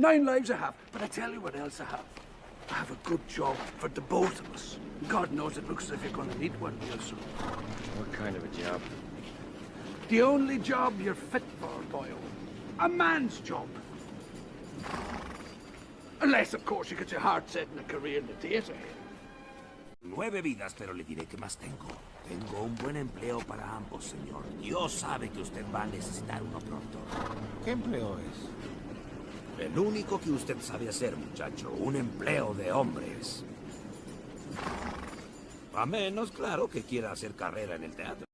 9 lives I have, but I tell you what else I have. I have a good job for the both of us. God knows it looks as if you're going to need one real soon. What kind of a job? The only job you're fit for, boyo. A man's job. Unless, of course, you get your heart set in a career in the theater. 9 vidas, pero le diré que más tengo. Tengo un buen empleo para ambos, señor. Dios sabe que usted va a necesitar uno pronto. ¿Qué empleo es? El único que usted sabe hacer, muchacho. Un empleo de hombres. A menos, claro, que quiera hacer carrera en el teatro.